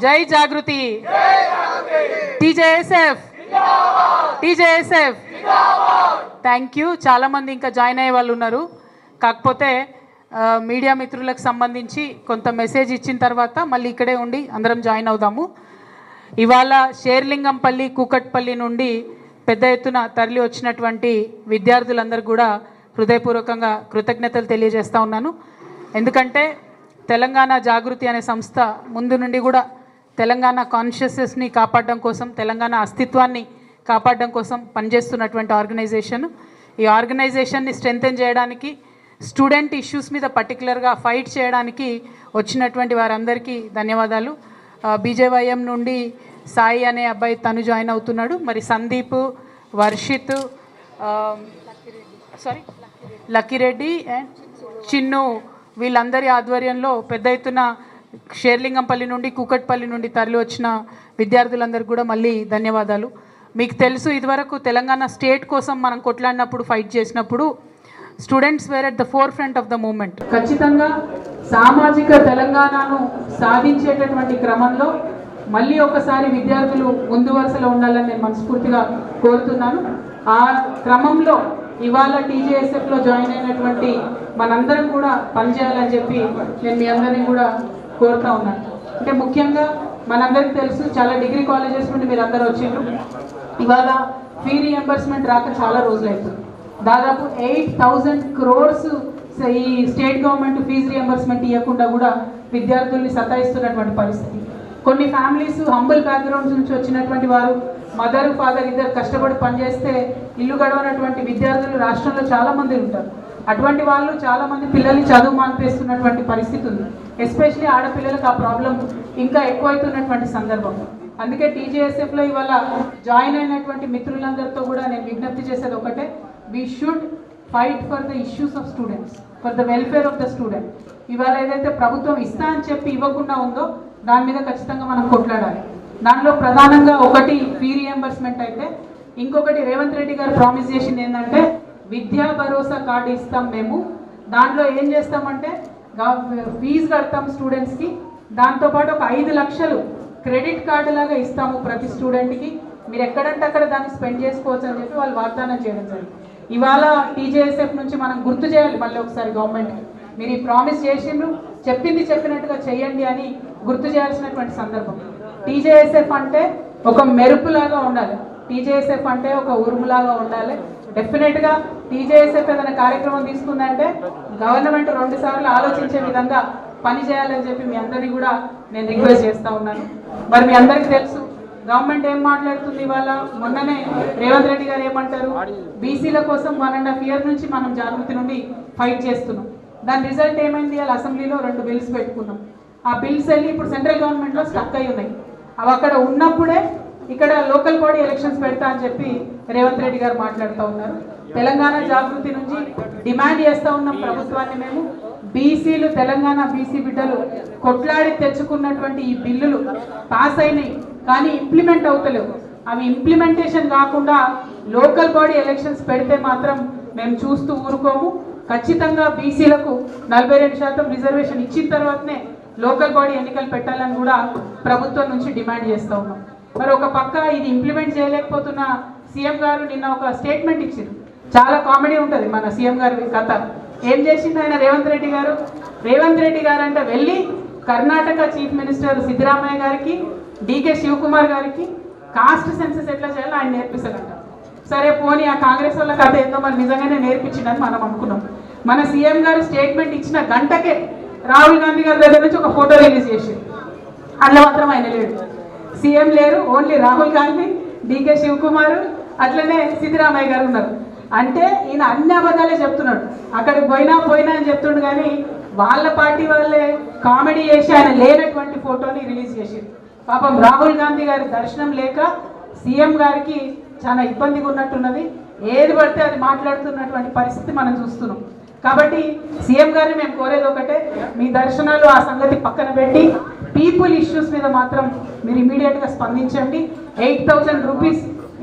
జై జాగృతి, టీజేఎస్ఎఫ్, టీజేఎస్ఎఫ్. Thank you. చాలామంది ఇంకా జాయిన్ అయ్యే వాళ్ళు ఉన్నారు. కాకపోతే మీడియా మిత్రులకు సంబంధించి కొంత మెసేజ్ ఇచ్చిన తర్వాత మళ్ళీ ఇక్కడే ఉండి అందరం జాయిన్ అవుదాము. ఇవాళ షేర్లింగంపల్లి, కూకట్పల్లి నుండి పెద్ద ఎత్తున తరలి వచ్చినటువంటి విద్యార్థులందరూ కూడా హృదయపూర్వకంగా కృతజ్ఞతలు తెలియజేస్తూ ఉన్నాను. ఎందుకంటే తెలంగాణ జాగృతి అనే సంస్థ ముందు నుండి కూడా తెలంగాణ కాన్షియస్నెస్ని కాపాడడం కోసం, తెలంగాణ అస్తిత్వాన్ని కాపాడడం కోసం పనిచేస్తున్నటువంటి ఆర్గనైజేషన్. ఈ ఆర్గనైజేషన్ని స్ట్రెంథెన్ చేయడానికి, స్టూడెంట్ ఇష్యూస్ మీద పర్టికులర్గా ఫైట్ చేయడానికి వచ్చినటువంటి వారందరికీ ధన్యవాదాలు. బీజేవైఎం నుండి సాయి అనే అబ్బాయి తను జాయిన్ అవుతున్నాడు. మరి సందీప్, వర్షిత్, లక్కిరెడ్డి అండ్ చిన్ను వీళ్ళందరి ఆధ్వర్యంలో పెద్ద ఎత్తున షేర్లింగంపల్లి నుండి, కూకట్పల్లి నుండి తరలి వచ్చిన విద్యార్థులందరికీ కూడా మళ్ళీ ధన్యవాదాలు. మీకు తెలుసు, ఇదివరకు తెలంగాణ స్టేట్ కోసం మనం కొట్లాడినప్పుడు, ఫైట్ చేసినప్పుడు students were at the forefront of the moment. ఖచ్చితంగా సామాజిక తెలంగాణను సాధించేటటువంటి క్రమంలో మళ్ళీ ఒకసారి విద్యార్థులు ముందు వరుసలో ఉండాలని నేను మనస్ఫూర్తిగా కోరుతున్నాను. ఆ క్రమంలో ఇవాళ టీజేఎస్ఎఫ్లో జాయిన్ అయినటువంటి మనందరం కూడా పనిచేయాలని చెప్పి నేను మీ అందరినీ కూడా కోరుతా ఉన్నాను. అంటే ముఖ్యంగా మనందరికీ తెలుసు, చాలా డిగ్రీ కాలేజెస్ నుండి మీరు అందరూ వచ్చిండ్రు. ఇవాళ ఫీ రీఎంబర్స్మెంట్ రాక చాలా రోజులు అవుతుంది. దాదాపు 8,000 crores ఈ స్టేట్ గవర్నమెంట్ ఫీజు రీఎంబర్స్మెంట్ ఇవ్వకుండా కూడా విద్యార్థుల్ని సతాయిస్తున్నటువంటి పరిస్థితి. కొన్ని ఫ్యామిలీస్ హంబుల్ బ్యాక్గ్రౌండ్స్ నుంచి వచ్చినటువంటి వారు, మదర్ ఫాదర్ ఇద్దరు కష్టపడి పనిచేస్తే ఇల్లు గడవనటువంటి విద్యార్థులు రాష్ట్రంలో చాలామంది ఉంటారు. అటువంటి వాళ్ళు చాలామంది పిల్లల్ని చదువు మానిపేస్తున్నటువంటి పరిస్థితి ఉంది. ఎస్పెషలీ ఆడపిల్లలకు ఆ ప్రాబ్లం ఇంకా ఎక్కువైతున్నటువంటి సందర్భం. అందుకే టీజేఎస్ఎఫ్లో ఇవాళ జాయిన్ అయినటువంటి మిత్రులందరితో కూడా నేను విజ్ఞప్తి చేసేది ఒకటే, we should fight for the issues of students, for the welfare of the student. ఇవాళ ఏదైతే ప్రభుత్వం ఇస్తా అని చెప్పి ఇవ్వకుండా ఉందో దాని మీద ఖచ్చితంగా మనం కొట్లాడాలి. దానిలో ప్రధానంగా ఒకటి ఫీ రీఎంబర్స్మెంట్ అయితే, ఇంకొకటి రేవంత్ రెడ్డి గారు ప్రామిస్ చేసింది ఏంటంటే విద్యా భరోసా కార్డు ఇస్తాం మేము. దాంట్లో ఏం చేస్తామంటే ఫీజు కడతాం స్టూడెంట్స్కి, దాంతోపాటు ఒక 5 లక్షలు క్రెడిట్ కార్డు లాగా ఇస్తాము ప్రతి స్టూడెంట్కి. మీరు ఎక్కడంటే అక్కడ దాన్ని స్పెండ్ చేసుకోవచ్చు అని చెప్పి వాళ్ళు వాగ్దానం చేయడం జరిగింది. ఇవాళ టీజేఎస్ఎఫ్ నుంచి మనం గుర్తు చేయాలి మళ్ళీ ఒకసారి గవర్నమెంట్కి, మీరు ఈ ప్రామిస్ చేసిండ్రు, చెప్పింది చెప్పినట్టుగా చేయండి అని గుర్తు చేయాల్సినటువంటి సందర్భం. టీజేఎస్ఎఫ్ అంటే ఒక మెరుపులాగా ఉండాలి, టీజేఎస్ఎఫ్ అంటే ఒక ఉరుములాగా ఉండాలి. డెఫినెట్గా టీజేఎస్ఎఫ్ ఏదైనా కార్యక్రమం తీసుకుందంటే గవర్నమెంట్ 2 సార్లు ఆలోచించే విధంగా పని చేయాలని చెప్పి మీ అందరినీ కూడా నేను రిక్వెస్ట్ చేస్తూ ఉన్నాను. మరి మీ అందరికీ తెలుసు గవర్నమెంట్ ఏం మాట్లాడుతుంది. ఇవాళ మొన్ననే రేవంత్ రెడ్డి గారు ఏమంటారు, బీసీల కోసం 1.5 years నుంచి మనం జాగృతి నుండి ఫైట్ చేస్తున్నాం. దాని రిజల్ట్ ఏమైంది, వాళ్ళ అసెంబ్లీలో 2 bills పెట్టుకున్నాం. ఆ బిల్స్ వెళ్ళి ఇప్పుడు సెంట్రల్ గవర్నమెంట్లో స్టక్ అయి ఉన్నాయి. అవి అక్కడ ఉన్నప్పుడే ఇక్కడ లోకల్ బాడీ ఎలక్షన్స్ పెడతా అని చెప్పి రేవంత్ రెడ్డి గారు మాట్లాడుతూ ఉన్నారు. తెలంగాణ జాగృతి నుంచి డిమాండ్ చేస్తూ ఉన్నాం ప్రభుత్వాన్ని మేము, బీసీలు, తెలంగాణ బీసీ బిడ్డలు కొట్లాడి తెచ్చుకున్నటువంటి ఈ బిల్లులు పాస్ అయినాయి కానీ ఇంప్లిమెంట్ అవుతలేవు. అవి ఇంప్లిమెంటేషన్ కాకుండా లోకల్ బాడీ ఎలక్షన్స్ పెడితే మాత్రం మేము చూస్తూ ఊరుకోము. ఖచ్చితంగా బీసీలకు 42% రిజర్వేషన్ ఇచ్చిన తర్వాతనే లోకల్ బాడీ ఎన్నికలు పెట్టాలని కూడా ప్రభుత్వం నుంచి డిమాండ్ చేస్తూ ఉన్నాం. మరి ఒక పక్క ఇది ఇంప్లిమెంట్ చేయలేకపోతున్న సీఎం గారు నిన్న ఒక స్టేట్మెంట్ ఇచ్చారు. చాలా కామెడీ ఉంటుంది మన సీఎం గారి కథ. ఏం చేసింది ఆయన రేవంత్ రెడ్డి గారు? రేవంత్ రెడ్డి గారు అంటే వెళ్ళి కర్ణాటక చీఫ్ మినిస్టర్ సిద్ధరామయ్య గారికి, డీకే శివకుమార్ గారికి కాస్ట్ సెన్సస్ ఎట్లా చేయాలో ఆయన నేర్పిస్తారంట. సరే పోనీ ఆ కాంగ్రెస్ వాళ్ళ కథ ఏందో మరి నిజంగానే నేర్పించిందని మనం అనుకున్నాం. మన సీఎం గారు స్టేట్మెంట్ ఇచ్చిన గంటకే రాహుల్ గాంధీ గారి దగ్గర నుంచి ఒక ఫోటో రిలీజ్ చేసి, అందులో మాత్రం ఆయన లేడు, సీఎం లేరు, ఓన్లీ రాహుల్ గాంధీ, డీకే శివకుమార్, అట్లనే సిద్ధరామయ్య గారు ఉన్నారు. అంటే ఈయన అన్ని అబద్ధాలే చెప్తున్నాడు. అక్కడికి పోయినా అని చెప్తుండు కానీ వాళ్ళ పార్టీ వాళ్ళే కామెడీ చేసి ఆయన లేనటువంటి ఫోటోని రిలీజ్ చేసింది. పాపం రాహుల్ గాంధీ గారి దర్శనం లేక సీఎం గారికి చాలా ఇబ్బందిగా ఉన్నట్టున్నది. ఏది పడితే అది మాట్లాడుతున్నటువంటి పరిస్థితి మనం చూస్తున్నాం. కాబట్టి సీఎం గారిని మేము కోరేది ఒకటే, మీ దర్శనాలు ఆ సంగతి పక్కన పెట్టి పీపుల్ ఇష్యూస్ మీద మాత్రం మీరు ఇమీడియట్గా స్పందించండి. 8,000 rupees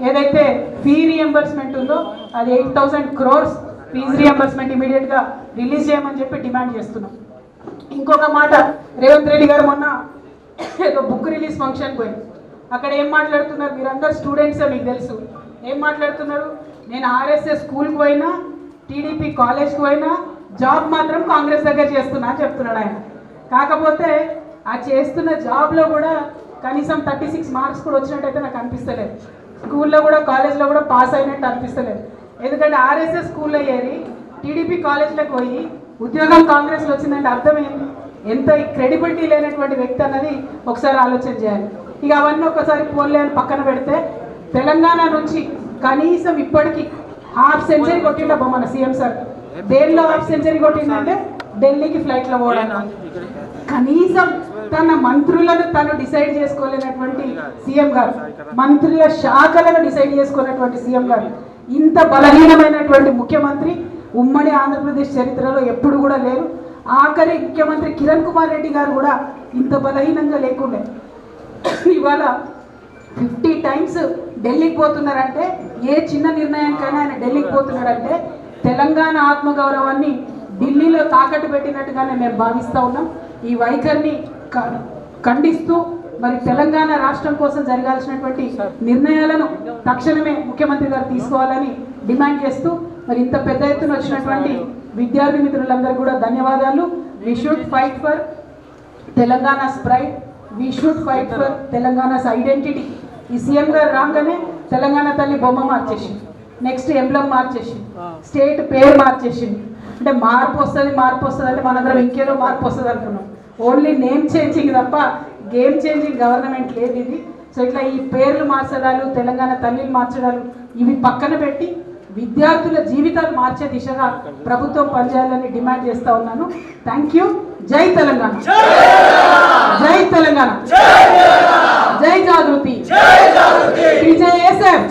ఏదైతే ఫీ రీఎంబర్స్మెంట్ ఉందో అది 8,000 crores ఫీజు రీఎంబర్స్మెంట్ ఇమీడియట్గా రిలీజ్ చేయమని చెప్పి డిమాండ్ చేస్తున్నాం. ఇంకొక మాట, రేవంత్ రెడ్డి గారు మొన్న ఏదో బుక్ రిలీజ్ ఫంక్షన్ పోయి అక్కడ ఏం మాట్లాడుతున్నారు, మీరందరూ స్టూడెంట్సే, మీకు తెలుసు ఏం మాట్లాడుతున్నారు. నేను ఆర్ఎస్ఎస్ స్కూల్కి పోయినా, టీడీపీ కాలేజ్కి పోయినా, జాబ్ మాత్రం కాంగ్రెస్ దగ్గర చేస్తున్నా అని చెప్తున్నాడు ఆయన. కాకపోతే ఆ చేస్తున్న జాబ్లో కూడా కనీసం 36 మార్క్స్ కూడా వచ్చినట్టయితే నాకు అనిపిస్తలేదు. స్కూల్లో కూడా కాలేజ్లో కూడా పాస్ అయినట్టు అనిపిస్తలేదు. ఎందుకంటే ఆర్ఎస్ఎస్ స్కూల్లో ఏరి టీడీపీ కాలేజ్లోకి పోయి ఉద్యోగం కాంగ్రెస్లో వచ్చిందంటే అర్థం ఏంటి, ఎంత క్రెడిబిలిటీ లేనటువంటి వ్యక్తి అన్నది ఒకసారి ఆలోచన చేయాలి. ఇక అవన్నీ ఒకసారి పోన్లే అని పక్కన పెడితే, తెలంగాణ నుంచి కనీసం ఇప్పటికీ హాఫ్ సెంచరీ కొట్టిండ మన సీఎం సార్. దేనిలో హాఫ్ సెంచరీ కొట్టిందంటే ఢిల్లీకి ఫ్లైట్లో పోవడం. కనీసం తన మంత్రులను తను డిసైడ్ చేసుకోలేనటువంటి సీఎం గారు, మంత్రుల శాఖలను డిసైడ్ చేసుకున్నటువంటి సీఎం గారు, ఇంత బలహీనమైనటువంటి ముఖ్యమంత్రి ఉమ్మడి ఆంధ్రప్రదేశ్ చరిత్రలో ఎప్పుడు కూడా లేరు. ఆఖరి ముఖ్యమంత్రి కిరణ్ కుమార్ రెడ్డి గారు కూడా ఇంత బలహీనంగా లేకుండే. ఇవాళ 50 times ఢిల్లీకి పోతున్నారంటే, ఏ చిన్న నిర్ణయానికైనా ఆయన ఢిల్లీకి పోతున్నాడంటే తెలంగాణ ఆత్మగౌరవాన్ని ఢిల్లీలో తాకట్టు పెట్టినట్టుగానే మేము భావిస్తూ ఉన్నాం. ఈ వైఖరిని ఖండిస్తూ మరి తెలంగాణ రాష్ట్రం కోసం జరగాల్సినటువంటి నిర్ణయాలను తక్షణమే ముఖ్యమంత్రి గారు తీసుకోవాలని డిమాండ్ చేస్తూ, మరి ఇంత పెద్ద ఎత్తున వచ్చినటువంటి విద్యార్థి మిత్రులందరూ కూడా ధన్యవాదాలు. We should fight for Telangana's pride, we should fight for Telangana's identity. ఈ సీఎం గారు రాగానే తెలంగాణ తల్లి బొమ్మ మార్చేసింది, నెక్స్ట్ ఎంబ్లమ్ మార్చేసింది, స్టేట్ పేరు మార్చేసింది. అంటే మార్పు వస్తుంది అంటే మనందరం ఇంకేదో మార్పు వస్తుంది అనుకున్నాం. ఓన్లీ నేమ్ చేంజింగ్ తప్ప గేమ్ చేంజింగ్ గవర్నమెంట్ లేదు ఇది. సో ఇట్లా ఈ పేర్లు మార్చడాలు, తెలంగాణ తల్లిని మార్చడాలు ఇవి పక్కన పెట్టి విద్యార్థుల జీవితాలు మార్చే దిశగా ప్రభుత్వం పనిచేయాలని డిమాండ్ చేస్తూ ఉన్నాను. Thank you. జై తెలంగాణ, జై తెలంగాణ, జై జాగృతి, టీజేఎస్ఎఫ్.